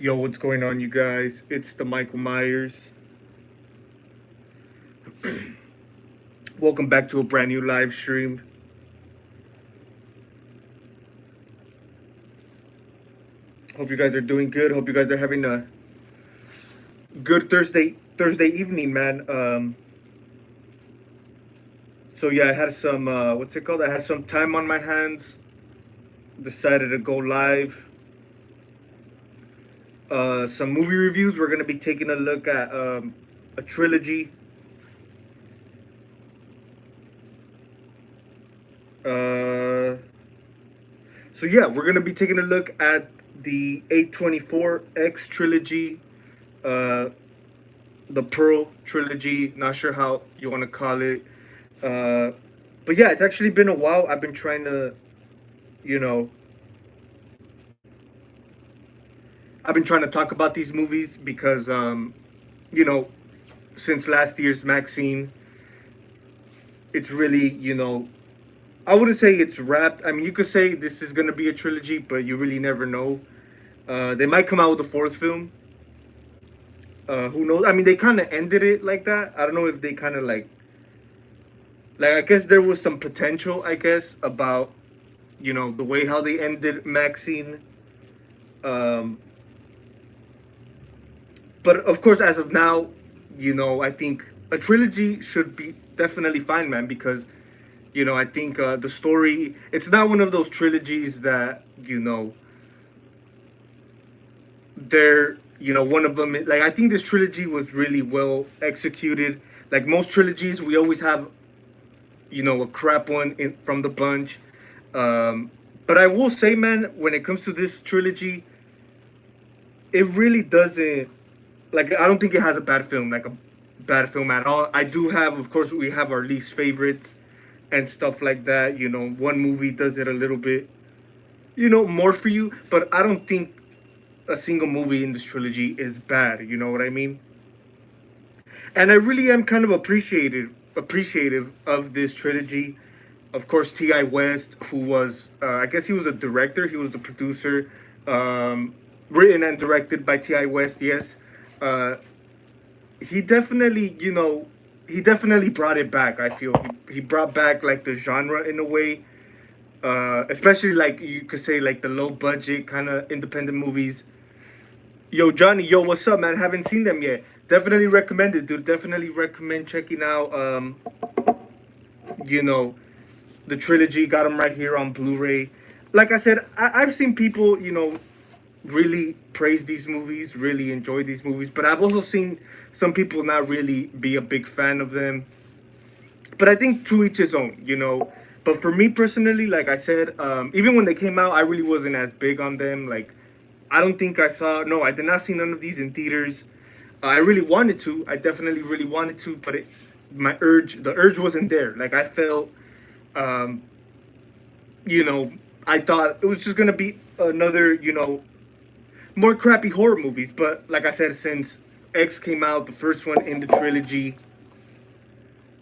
Yo, what's going on, you guys? It's the Michael Myers. Welcome back to a brand new live stream. Hope you guys are doing good. Hope you guys are having a good Thursday evening, man. So yeah, I had some what's it called? I had some time on my hands. Decided to go live. Some movie reviews. We're gonna be taking a look at a trilogy. Uh, so yeah, we're gonna be taking a look at the A24 X trilogy. Uh, the Pearl trilogy. Not sure how you want to call it. Uh, but yeah, it's actually been a while. I've been trying to, you know, I've been trying to talk about these movies because, you know, since last year's Maxxxine, it's really, I wouldn't say it's wrapped. I mean, you could say this is gonna be a trilogy, but you really never know. They might come out with a fourth film. Who knows? I mean, they kind of ended it like that. I don't know if they kind of like I guess there was some potential. I guess about the way how they ended Maxine. Um, but of course, as of now, I think a trilogy should be definitely fine, man. Because I think the story it's not one of those trilogies that they're one of them. Like I think this trilogy was really well executed. Like most trilogies, we always have a crap one from the bunch. Um, but I will say, man, when it comes to this trilogy, it really doesn't like. I don't think it has a bad film, like a bad film at all. I do have, of course, we have our least favorites and stuff like that. One movie does it a little bit, more for you. But I don't think a single movie in this trilogy is bad. You know what I mean? And I really am kind of appreciative of this trilogy. Of course, T.I. West, who was I guess he was a director, he was the producer, um, written and directed by T.I. West. Yes, uh, he definitely he definitely brought it back. I feel he brought back like the genre in a way. Especially like you could say like the low budget kind of independent movies. Yo, Johnny, yo, what's up, man? Haven't seen them yet. Definitely recommend it, dude. Definitely recommend checking out. You know, the trilogy. Got them right here on Blu-ray. Like I said, I've seen people, really praise these movies, really enjoy these movies, but I've also seen some people not really be a big fan of them. But I think to each his own. But for me personally, like I said, even when they came out, I really wasn't as big on them. Like I don't think no, I did not see none of these in theaters. I really wanted to. I definitely really wanted to, but the urge wasn't there. Like I felt, um, you know, I thought it was just gonna be another, more crappy horror movies. But like I said, since X came out, the first one in the trilogy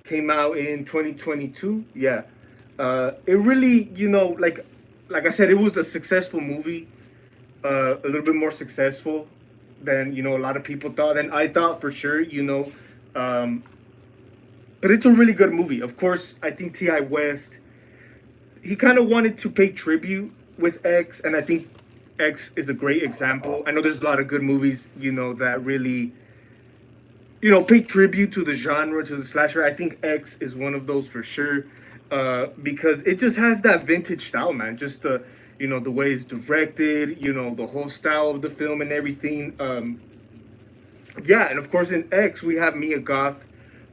came out in 2022. Yeah, it really, like I said, it was a successful movie. A little bit more successful than a lot of people thought, than I thought for sure. Um, but it's a really good movie. Of course, I think Ti West he kind of wanted to pay tribute with X, and I think X is a great example. I know there's a lot of good movies, that really, pay tribute to the genre, to the slasher. I think X is one of those for sure, because it just has that vintage style, man. Just the way it's directed, the whole style of the film and everything. Yeah, and of course in X we have Mia Goth,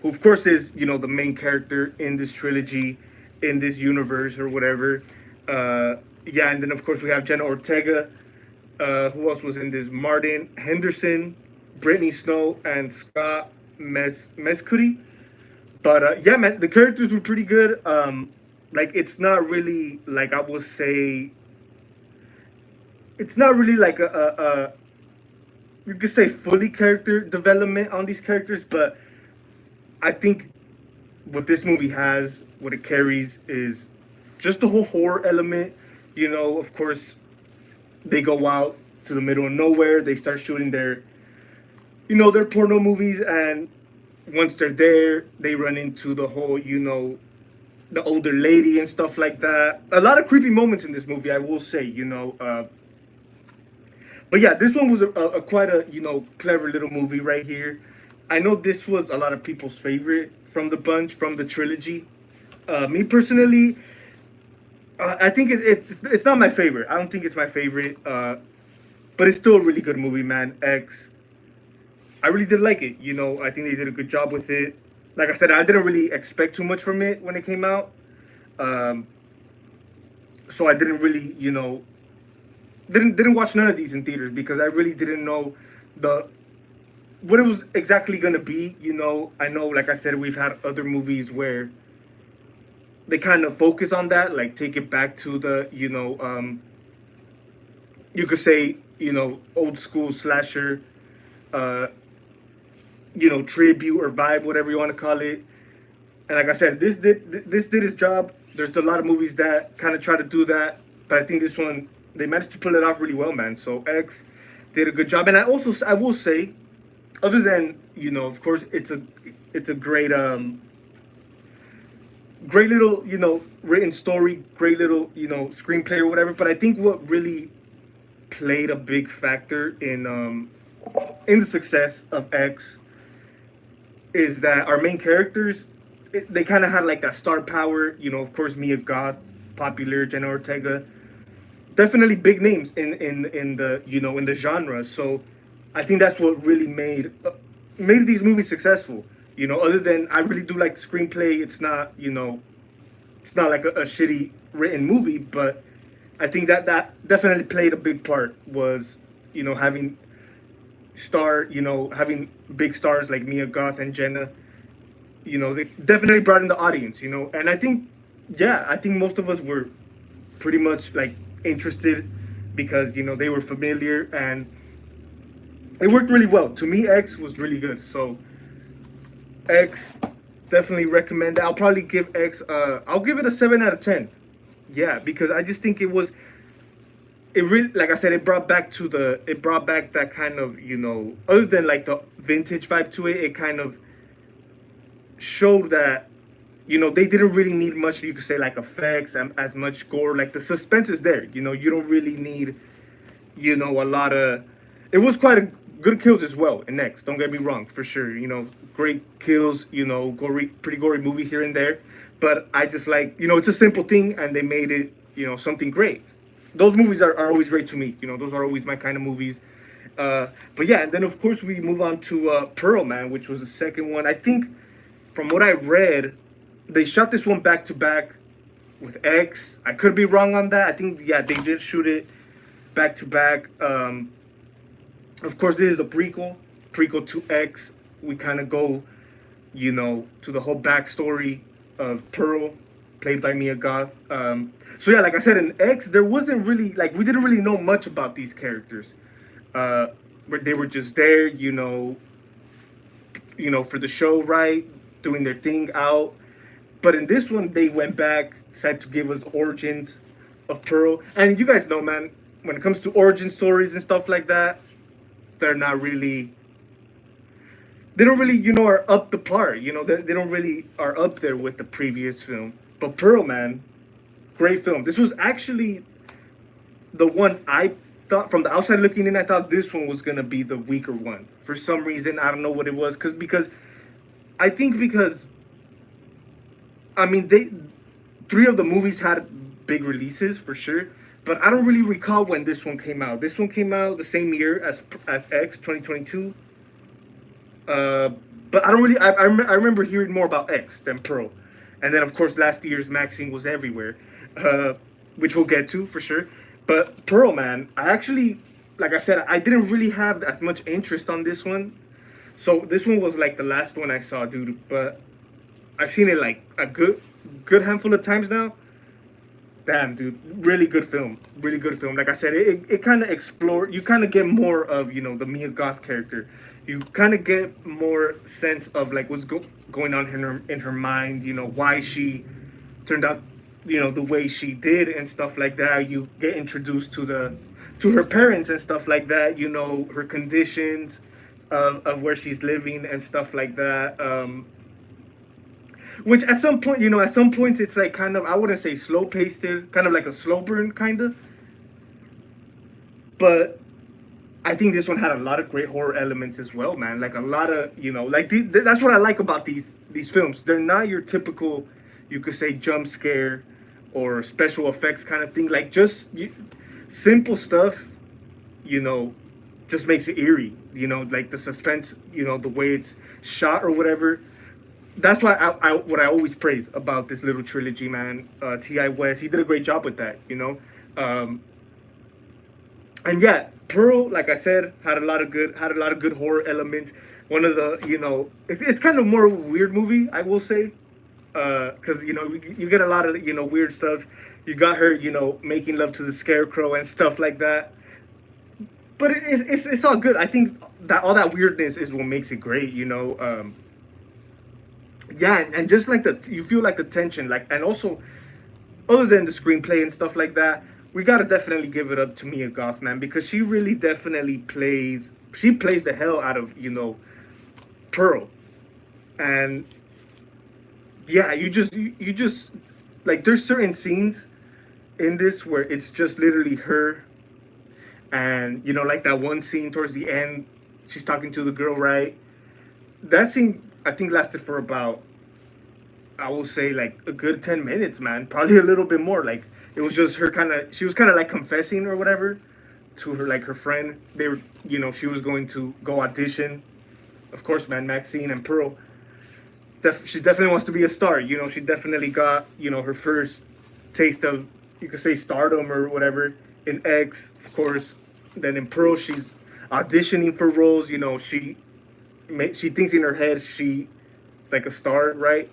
who of course is the main character in this trilogy, in this universe or whatever. Yeah, and then of course we have Jenna Ortega. Who else was in this? Martin Henderson, Brittany Snow, and Scott Mescudi. But yeah, man, the characters were pretty good. Like it's not really like I would say. It's not really like a you could say fully character development on these characters, but I think what this movie has, what it carries, is just the whole horror element. Of course, they go out. to the middle of nowhere. They start shooting their, their porno movies, and once they're there, they run into the whole, the older lady and stuff like that. A lot of creepy moments in this movie, I will say, but yeah, this one was a quite a clever little movie right here. I know this was a lot of people's favorite from the bunch, from the trilogy. Me personally, I think it's not my favorite. I don't think it's my favorite, but it's still a really good movie, man. X. I really did like it. I think they did a good job with it. Like I said, I didn't really expect too much from it when it came out, um, so I didn't really, didn't watch none of these in theaters because I really didn't know the what it was exactly gonna be. I know, like I said, we've had other movies where they kind of focus on that, like take it back to the, you could say, old school slasher, uh, tribute or vibe, whatever you want to call it. And like I said, this did its job. There's a lot of movies that kind of try to do that, but I think this one they managed to pull it off really well, man. So X did a good job, and I will say, other than of course, it's a great great little written story, great little screenplay or whatever. But I think what really played a big factor in the success of X is that our main characters, they kind of had like that star power. Of course, Mia Goth, popular, Jenna Ortega, definitely big names in the in the genre. So I think that's what really made these movies successful. Other than I really do like the screenplay. It's not it's not like a shitty written movie, but I think that definitely played a big part. Was having having big stars like Mia Goth and Jenna. They definitely brought in the audience. And I think, yeah, I think most of us were pretty much like interested because they were familiar and it worked really well. To me, X was really good. So X, definitely recommend it. I'll probably give X. I'll give it a 7 out of 10. Yeah, because I just think it was. It really, like I said, it brought back that kind of other than like the vintage vibe to it. It kind of showed that they didn't really need much. You could say like effects and as much gore. Like the suspense is there. You don't really need a lot of. It was quite a good kills as well in X. Don't get me wrong, for sure. Great kills. Gory, pretty gory movie here and there. But I just like it's a simple thing, and they made it something great. Those movies are always great to me. Those are always my kind of movies. But yeah, and then of course we move on to Pearl, man, which was the second one. I think from what I read, they shot this one back to back with X. I could be wrong on that. I think, yeah, they did shoot it back to back. Of course, this is a prequel to X. We kind of go, to the whole backstory of Pearl, played by Mia Goth. So yeah, like I said, in X, there wasn't really, like, we didn't really know much about these characters. They were just there, for the show, right? Doing their thing out. But in this one, they went back, decided to give us the origins of Pearl. And you guys know, man, when it comes to origin stories and stuff like that, they're not really, they don't really, are up the par. They don't really are up there with the previous film. But Pearl, man, great film. This was actually the one I thought, from the outside looking in, I thought this one was going to be the weaker one. For some reason, I don't know what it was. Because I think because, I mean, three of the movies had big releases, for sure. But I don't really recall when this one came out. This one came out the same year as X, 2022. But I don't really, I remember hearing more about X than Pearl. And then, of course, last year's Maxxxine was everywhere, which we'll get to, for sure. But Pearl, man, I actually, like I said, I didn't really have as much interest on this one. So this one was like the last one I saw, dude. But I've seen it like a good handful of times now. Damn, dude, really good film. Really good film. Like I said, it kind of you kind of get more of, the Mia Goth character. You kind of get more sense of like what's going on in her mind, why she turned out, the way she did and stuff like that. You get introduced to to her parents and stuff like that. You know, her conditions of where she's living and stuff like that. Which at some point, you know, at some points it's like kind of, I wouldn't say slow paced, kind of like a slow burn kind of. But I think this one had a lot of great horror elements as well, man. Like a lot of, you know, like that's what I like about these films. They're not your typical, you could say, jump scare or special effects kind of thing. Like just simple stuff, you know, just makes it eerie. You know, like the suspense, you know, the way it's shot or whatever. That's why what I always praise about this little trilogy, man. T.I. West, he did a great job with that, you know. And yeah, Pearl, like I said, had a lot of good horror elements. One of the, you know, it's kind of more of a weird movie, I will say, because you know you get a lot of, you know, weird stuff. You got her, you know, making love to the scarecrow and stuff like that. But it's all good. I think that all that weirdness is what makes it great, you know. Yeah, and just like you feel like the tension, like, and also other than the screenplay and stuff like that, we gotta definitely give it up to Mia Goth, man, because she really definitely plays the hell out of, you know, Pearl. And yeah, you just like, there's certain scenes in this where it's just literally her, and you know, like that one scene towards the end, she's talking to the girl, right? That scene I think lasted for about, I will say, like a good 10 minutes, man. Probably a little bit more. Like it was just her she was kind of like confessing or whatever to her, like her friend. They were, you know, she was going to go audition. Of course, man, Maxxine and Pearl. She definitely wants to be a star. You know, she definitely got, you know, her first taste of, you could say, stardom or whatever in X, of course. Then in Pearl, she's auditioning for roles. You know, she thinks in her head she's like a star, right?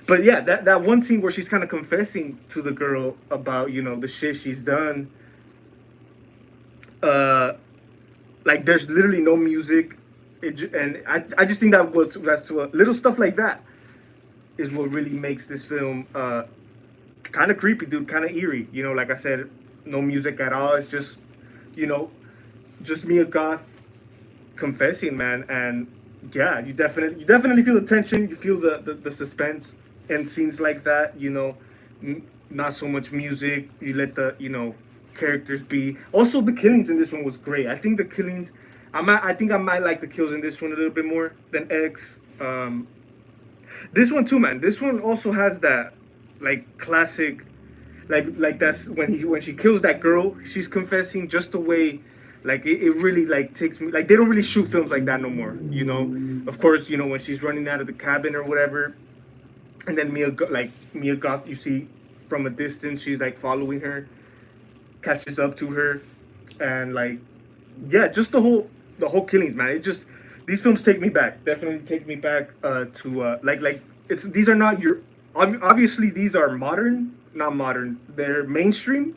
But yeah, that one scene where she's kind of confessing to the girl about, you know, the shit she's done. Like there's literally no music, and I just think that's to little stuff like that is what really makes this film kind of creepy, dude, kind of eerie. You know, like I said, no music at all. It's just, you know, just Mia Goth confessing, man. And yeah, you definitely feel the tension. You feel the suspense and scenes like that. You know, not so much music. You let the, you know, characters be. Also, the killings in this one was great. I think the killings, I think I might like the kills in this one a little bit more than X. This one too, man. This one also has that like classic, like that's when she kills that girl. She's confessing just the way. Like it really like takes me, like they don't really shoot films like that no more, you know. Of course, you know, when she's running out of the cabin or whatever, and then Mia Goth, you see from a distance, she's like following her, catches up to her, and like, yeah, just the whole killings, man. It just, these films take me back, definitely take me back to like it's, these are not your, obviously these are not modern, they're mainstream.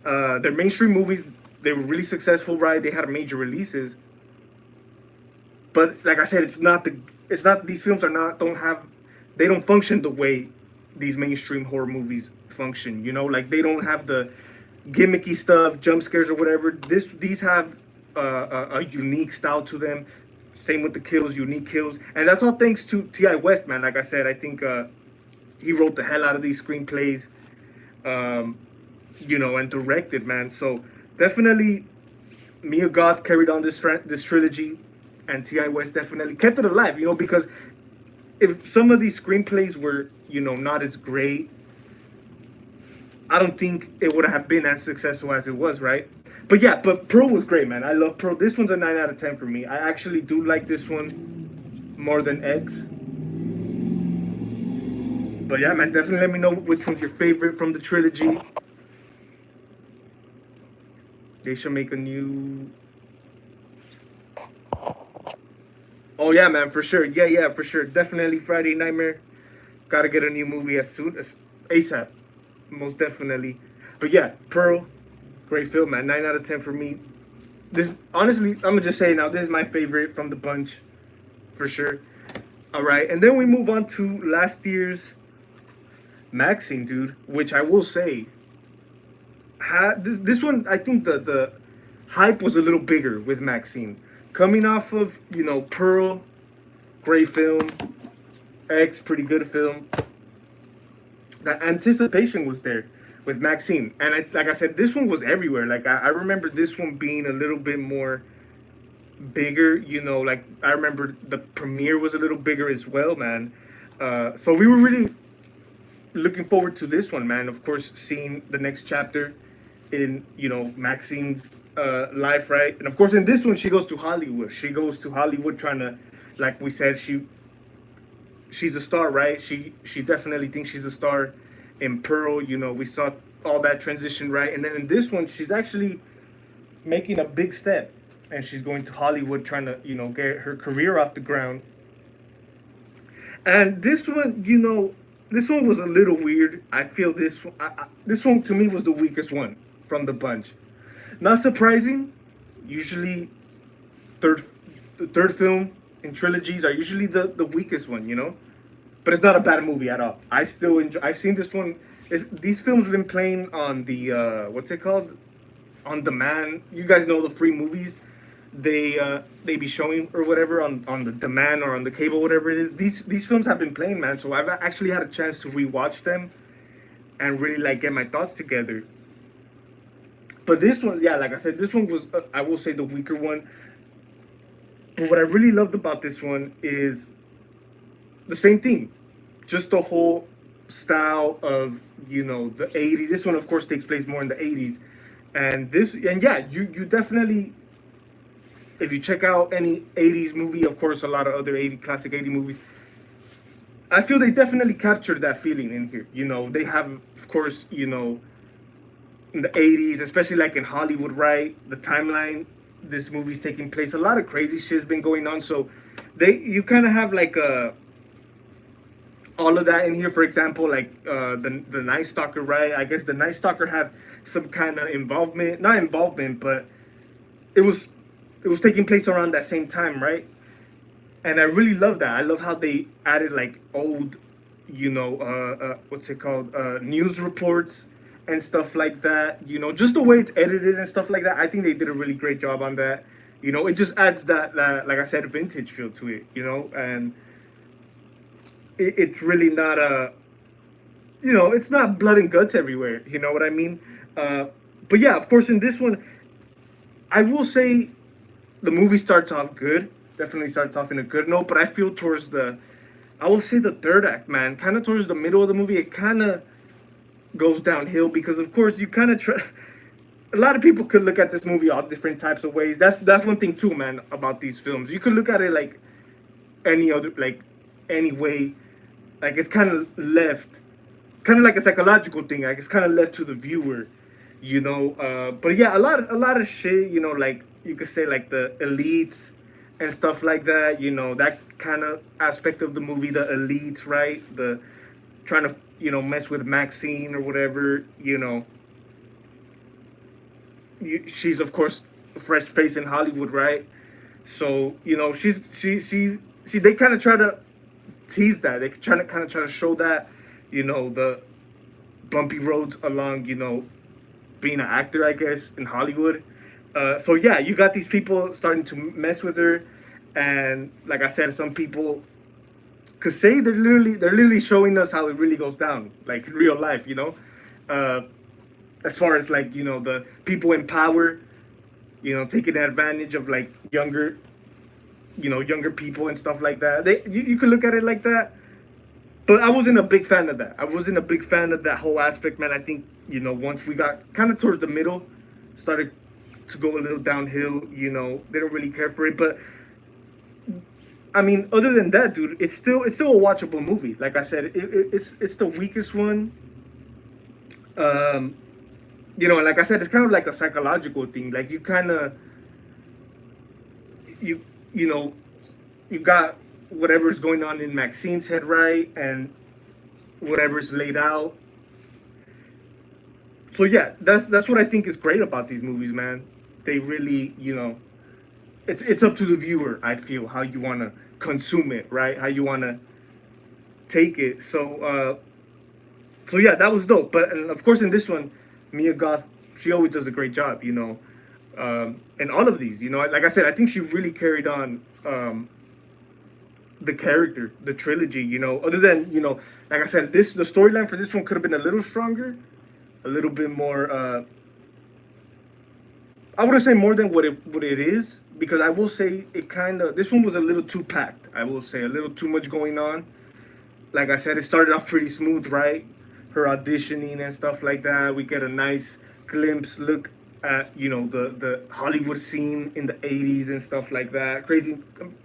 They're mainstream movies. They were really successful, right? They had major releases. But like I said, it's not these films they don't function the way these mainstream horror movies function, you know? Like they don't have the gimmicky stuff, jump scares or whatever. These have a unique style to them. Same with the kills, unique kills. And that's all thanks to T.I. West, man. Like I said, I think he wrote the hell out of these screenplays, you know, and directed, man. So definitely, Mia Goth carried on this trilogy, and T.I. West definitely kept it alive, you know, because if some of these screenplays were, you know, not as great, I don't think it would have been as successful as it was, right? But yeah, but Pearl was great, man. I love Pearl. This one's a 9 out of 10 for me. I actually do like this one more than X. But yeah, man, definitely let me know which one's your favorite from the trilogy. They should make a new... Oh yeah, man, for sure. Yeah, for sure. Definitely Friday Nightmare. Gotta get a new movie as soon as ASAP. Most definitely. But yeah, Pearl, great film, man. 9 out of 10 for me. This, honestly, I'm gonna just say now, this is my favorite from the bunch, for sure. All right, and then we move on to last year's Maxxxine, dude, which I will say, this one, I think the hype was a little bigger with Maxine coming off of Pearl, great film, X, pretty good film. That anticipation was there with Maxine, and like I said, this one was everywhere. Like I remember this one being a little bit more bigger. Like I remember the premiere was a little bigger as well, man. So we were really looking forward to this one, man. Of course, seeing the next chapter in Maxine's life, right? And of course, in this one, she goes to Hollywood. She goes to Hollywood trying to, like we said, she's a star, right? She definitely thinks she's a star. In Pearl, we saw all that transition, right? And then in this one, she's actually making a big step, and she's going to Hollywood trying to get her career off the ground. And this one was a little weird. I feel this one to me was the weakest one from the bunch. Not surprising. Usually, the third film in trilogies are usually the weakest one. But it's not a bad movie at all. I still enjoy. I've seen this one. These films have been playing on the what's it called? On demand. You guys know the free movies. They be showing or whatever on the demand or on the cable, whatever it is. These films have been playing, man. So I've actually had a chance to rewatch them and really like get my thoughts together. But this one, yeah, like I said, this one was I will say the weaker one. But what I really loved about this one is the same thing, just the whole style of the 80s. This one, of course, takes place more in the 80s, and yeah, you definitely, if you check out any 80s movie, of course, a lot of other classic 80 movies, I feel they definitely captured that feeling in here. They have, of course, in the 80s, especially like in Hollywood, right? The timeline this movie's taking place, a lot of crazy shit's been going on, so you kind of have like all of that in here. For example, like the Night Stalker, right? I guess the Night Stalker had some kind of not involvement, but it was taking place around that same time, right? And I really love that. I love how they added like old, what's it called, news reports and stuff like that. Just the way it's edited and stuff like that. I think they did a really great job on that. It just adds that like I said, vintage feel to it. And it's really not it's not blood and guts everywhere. You know what I mean? But yeah, of course, in this one, I will say the movie starts off good. Definitely starts off in a good note. But I feel I will say the third act, man, kind of towards the middle of the movie, it kind of goes downhill because, of course, you kind of try. A lot of people could look at this movie all different types of ways. That's one thing too, man, about these films. You could look at it like any way. Like it's kind of left. It's kind of like a psychological thing. Like it's kind of left to the viewer, But yeah, a lot of shit. Like you could say like the elites and stuff like that. That kind of aspect of the movie, the elites, right? The trying to mess with Maxine or whatever. She's of course a fresh face in Hollywood, right? So they kind of try to tease that. They try to show that, the bumpy roads along, being an actor, I guess, in Hollywood. So yeah, you got these people starting to mess with her, and like I said, some people could say they're literally showing us how it really goes down, like in real life, as far as like the people in power, taking advantage of like younger people and stuff like that. You could look at it like that, but I wasn't a big fan of that. I wasn't a big fan of that whole aspect, man. I think once we got kind of towards the middle, started to go a little downhill. They don't really care for it, but I mean, other than that, dude, it's still a watchable movie. Like I said, it's the weakest one. Like I said, it's kind of like a psychological thing. Like you kind of you got whatever's going on in Maxine's head, right, and whatever's laid out. So yeah, that's what I think is great about these movies, man. They really, it's up to the viewer. I feel how you want to consume it, right? How you want to take it. So yeah, that was dope. But and of course, in this one, Mia Goth she always does a great job, and all of these, like I said, I think she really carried on the character, the trilogy, other than, like I said, the storyline for this one could have been a little stronger, a little bit more, I wouldn't say more than what it is, because I will say this one was a little too packed. I will say a little too much going on. Like I said, it started off pretty smooth, right? Her auditioning and stuff like that. We get a nice look at, the Hollywood scene in the 80s and stuff like that.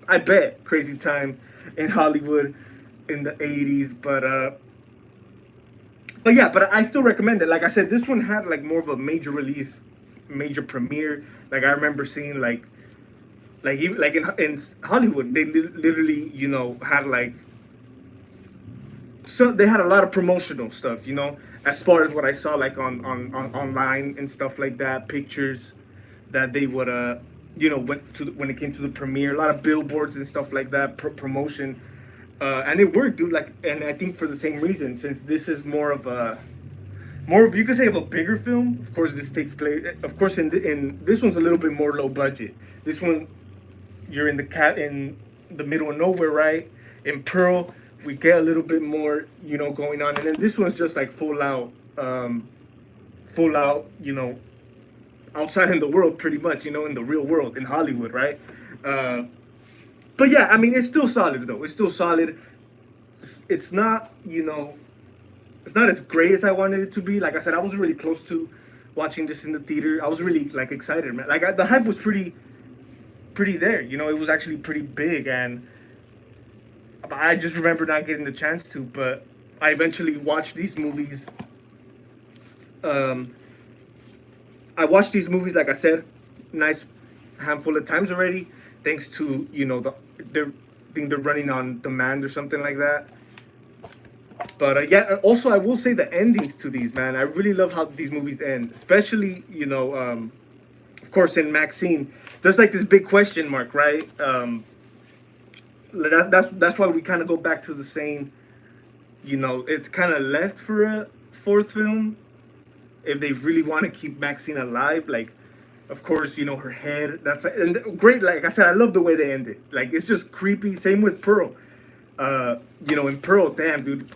I bet crazy time in Hollywood in the 80s, but yeah, but I still recommend it. Like I said, this one had like more of a major release, major premiere. Like I remember seeing even like in Hollywood, they literally, had like, so they had a lot of promotional stuff, as far as what I saw, like on online and stuff like that, pictures that they would when it came to the premiere, a lot of billboards and stuff like that, promotion, and it worked, dude. Like, and I think for the same reason, since this is more of you could say of a bigger film. Of course, this takes place. Of course, in this one's a little bit more low budget. This one, you're in the middle of nowhere, right? In Pearl, we get a little bit more, going on, and then this one's just like full out, outside in the world, pretty much, in the real world, in Hollywood, right? But yeah, I mean, it's still solid though. It's still solid. It's not, it's not as great as I wanted it to be. Like I said, I was really close to watching this in the theater. I was really like excited, man. Like the hype was pretty there. It was actually pretty big, and I just remember not getting the chance to. But I eventually watched these movies. I watched these movies, like I said, nice handful of times already, thanks to I think they're running on demand or something like that. But yeah, also I will say the endings to these, man. I really love how these movies end, especially of course in Maxxxine. There's like this big question mark, right? That's why we kind of go back to the saying, it's kind of left for a fourth film if they really want to keep Maxxxine alive. Like, of course, her head. And great. Like I said, I love the way they end it. Like, it's just creepy. Same with Pearl. In Pearl, damn, dude.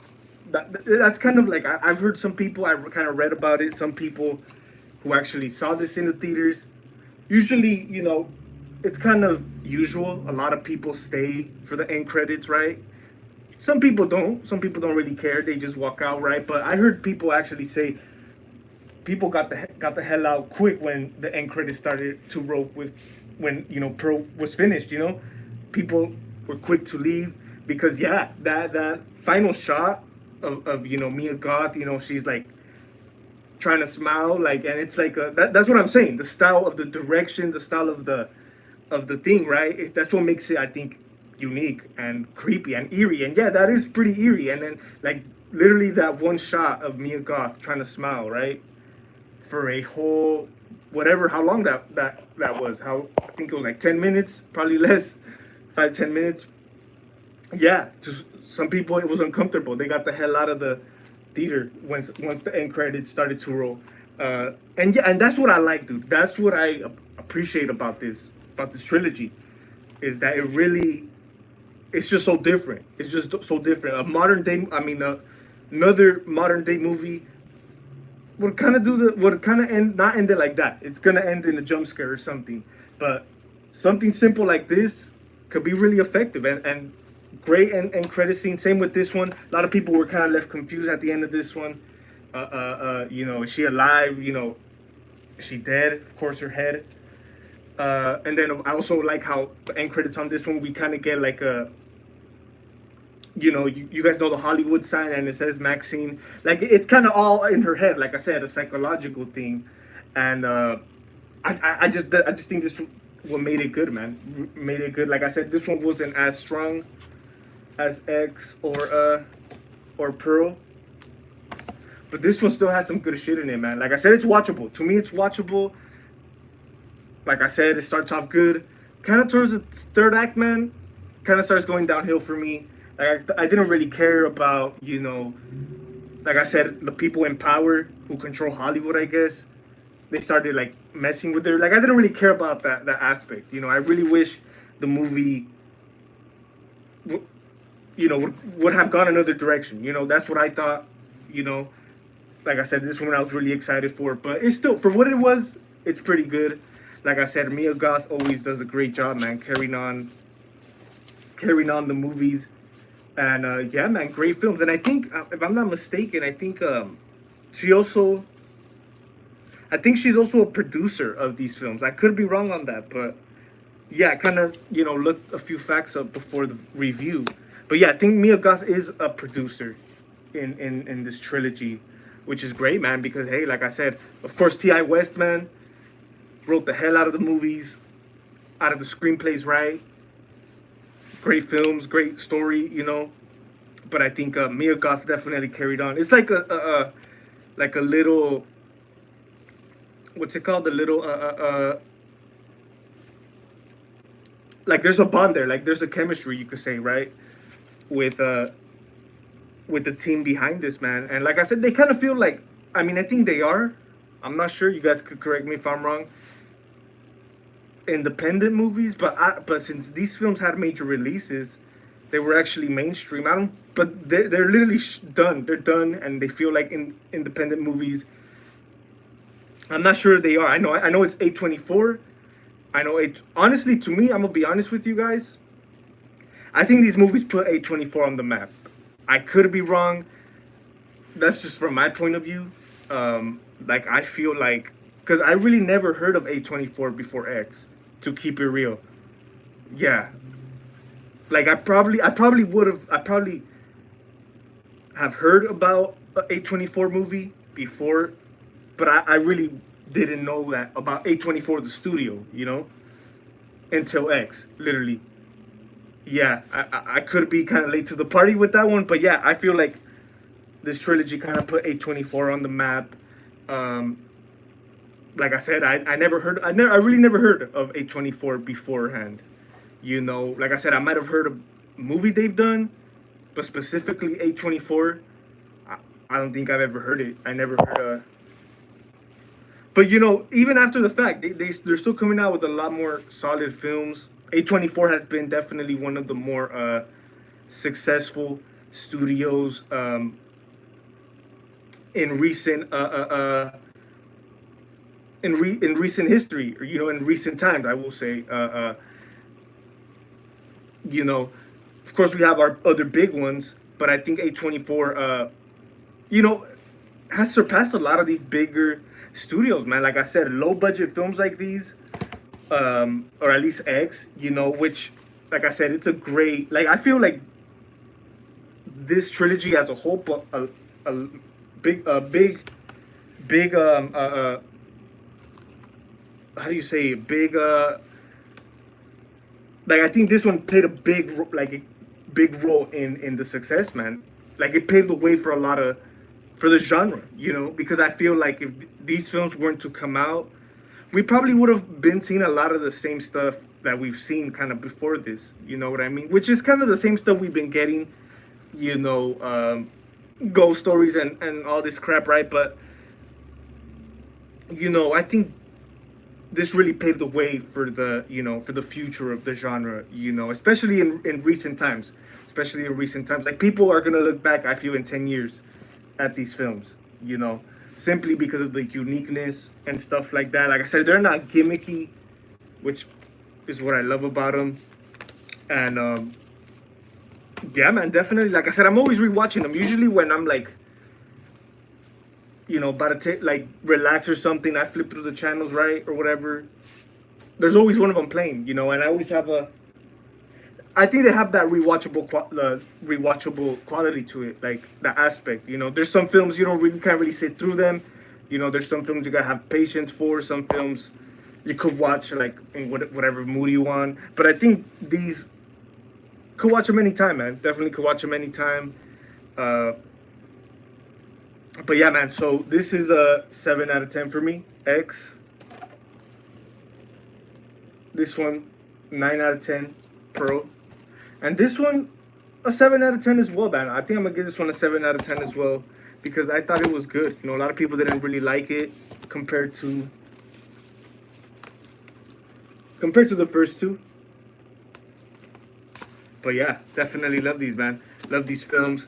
That's kind of like, I've heard some people, I kind of read about it, some people who actually saw this in the theaters. Usually, it's kind of usual. A lot of people stay for the end credits, right? Some people don't. Some people don't really care. They just walk out, right? But I heard people actually say people got the hell out quick when the end credits started to roll, when Pearl was finished. People were quick to leave because that final shot of Mia Goth, she's like trying to smile, like, and it's like that's what I'm saying. The style of the direction, the style of the thing, right? That's what makes it, I think, unique and creepy and eerie. And yeah, that is pretty eerie. And then like literally that one shot of Mia Goth trying to smile, right, for a whole how long that was. I think it was like 10 minutes, probably less, 5-10 minutes. Yeah, to some people it was uncomfortable. They got the hell out of the theater once the end credits started to roll. And that's what I like, dude. That's what I appreciate about this trilogy, is that it's just so different. It's just so different. Another modern day movie would kind of end, not end it like that. It's gonna end in a jump scare or something. But something simple like this could be really effective and great end credit scene. Same with this one. A lot of people were kind of left confused at the end of this one. Is she alive? Is she dead? Of course, her head. And then I also like how the end credits on this one, we kind of get like a, you guys know the Hollywood sign, and it says Maxxxine. Like, it's kind of all in her head, like I said, a psychological thing. And I just think this what made it good, man. Made it good. Like I said, this one wasn't as strong as X or Pearl, but this one still has some good shit in it, man. Like I said, it's watchable. To me, it's watchable. Like I said, it starts off good. Kind of towards the third act, man, kind of starts going downhill for me. Like, I didn't really care about, like I said, the people in power who control Hollywood, I guess. they started like messing with their, like, I didn't really care about that aspect. You know, I really wish the movie would have gone another direction. You know, that's what I thought. You know, like I said, this one I was really excited for, but it's still, for what it was, it's pretty good. Like I said, Mia Goth always does a great job, man, carrying on the movies. And yeah, man, great films. And I think, if I'm not mistaken, she also, I think she's also a producer of these films. I could be wrong on that, but yeah, I kind of, looked a few facts up before the review. But yeah, I think Mia Goth is a producer in this trilogy, which is great, man, because hey, like I said, of course, T.I. West, man, wrote the hell out of the movies, out of the screenplays, right? Great films, great story, But I think Mia Goth definitely carried on. It's like a little, what's it called? The little like there's a bond there, like there's a chemistry, you could say, right? With the team behind this, man. And like I said, they kind of feel like, I mean, I think they are. I'm not sure. You guys could correct me if I'm wrong. Independent movies, but since these films had major releases, they were actually mainstream. I don't. But they're literally done. They're done, and they feel like independent movies. I'm not sure they are. I know it's A24. I know it. Honestly, to me, I'm gonna be honest with you guys. I think these movies put A24 on the map. I could be wrong. That's just from my point of view. Like I feel like, because I really never heard of A24 before X. To keep it real, yeah. Like I probably have heard about a A24 movie before, but I really didn't know that about A24 the studio, until X, literally. Yeah, I could be kind of late to the party with that one, but yeah, I feel like this trilogy kind of put A24 on the map. Like I said, I really never heard of A24 beforehand. Like I said, I might have heard of a movie they've done, but specifically A24, I don't think I've ever heard it. I never heard But even after the fact, they're still coming out with a lot more solid films. A24 has been definitely one of the more successful studios in recent in recent history, or in recent times, I will say. Of course, we have our other big ones, but I think A24, has surpassed a lot of these bigger studios, man. Like I said, low budget films like these, or at least X, which, like I said, it's a great, like, I feel like this trilogy as a whole, but a big, how do you say it? Big, like, I think this one played a big role in the success, man. Like, it paved the way for the genre, because I feel like if these films weren't to come out, we probably would have been seeing a lot of the same stuff that we've seen kind of before this, you know what I mean? Which is kind of the same stuff we've been getting, ghost stories and all this crap, right? But, I think this really paved the way for the future of the genre, especially in recent times. Like, people are gonna look back, I feel, in 10 years at these films, simply because of the uniqueness and stuff like that. Like I said, they're not gimmicky, which is what I love about them. And yeah, man, definitely. Like I said, I'm always rewatching them. Usually when I'm like, about to relax or something, I flip through the channels, right, or whatever. There's always one of them playing, and I always have I think they have that rewatchable quality to it, like the aspect. There's some films you can't really sit through them. There's some films you gotta have patience for. Some films you could watch like in whatever mood you want. But I think these could watch them anytime, man. Definitely could watch them anytime. But yeah, man, so this is a 7 out of 10 for me. X. This one, 9 out of 10. Pro. And this one, a 7 out of 10 as well, man. I think I'm going to give this one a 7 out of 10 as well, because I thought it was good. A lot of people didn't really like it compared to compared to the first two. But yeah, definitely love these, man. Love these films.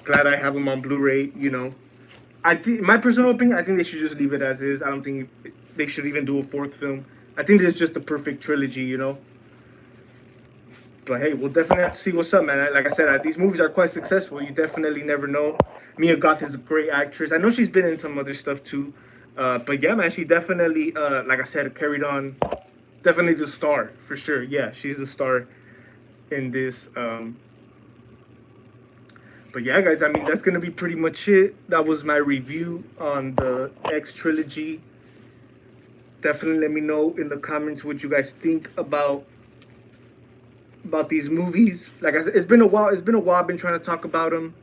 Glad I have them on Blu-ray. You know, I think, my personal opinion, I think they should just leave it as is. I don't think they should even do a fourth film. I think this is just the perfect trilogy, you know. But hey, we'll definitely have to see what's up, man. Like I said, these movies are quite successful. You definitely never know. Mia Goth is a great actress. I know she's been in some other stuff too. But yeah, man, she definitely, like I said, carried on. Definitely the star, for sure. Yeah, she's the star in this. But yeah, guys, I mean, that's going to be pretty much it. That was my review on the X trilogy. Definitely let me know in the comments what you guys think about these movies. Like I said, it's been a while. It's been a while. I've been trying to talk about them.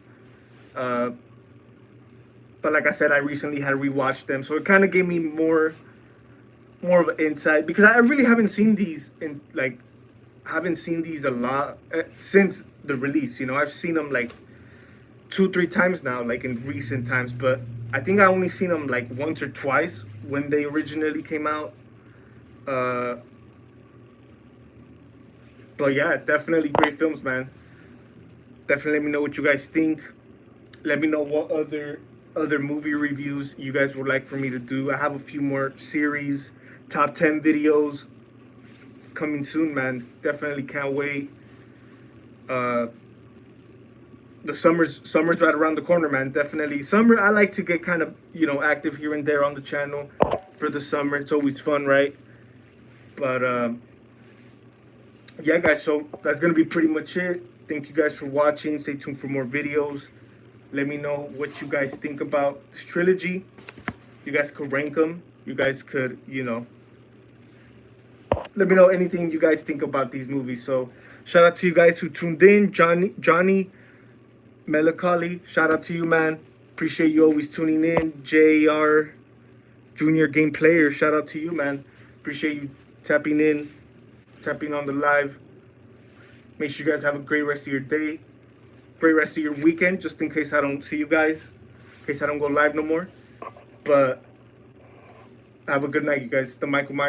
But like I said, I recently had rewatched them, so it kind of gave me more of an insight, because I really haven't seen these in haven't seen these a lot since the release. You know, I've seen them like 2-3 times now, like in recent times, but I think I only seen them like once or twice when they originally came out. But yeah, definitely great films, man. Definitely let me know what you guys think. Let me know what other movie reviews you guys would like for me to do. I have a few more series, top 10 videos coming soon, man. Definitely can't wait. The summer's right around the corner, man. Definitely summer. I like to get kind of, you know, active here and there on the channel for the summer. It's always fun, right? But yeah, guys, so that's gonna be pretty much it. Thank you guys for watching. Stay tuned for more videos. Let me know what you guys think about this trilogy. You guys could rank them. You guys could, you know, let me know anything you guys think about these movies. So shout out to you guys who tuned in. Johnny Melancholy, shout out to you, man. Appreciate you always tuning in. JR Junior Game Player, shout out to you, man. Appreciate you tapping on the live. Make sure you guys have a great rest of your day, great rest of your weekend, just in case I don't see you guys, in case I don't go live no more. But have a good night, you guys. The Michael Myers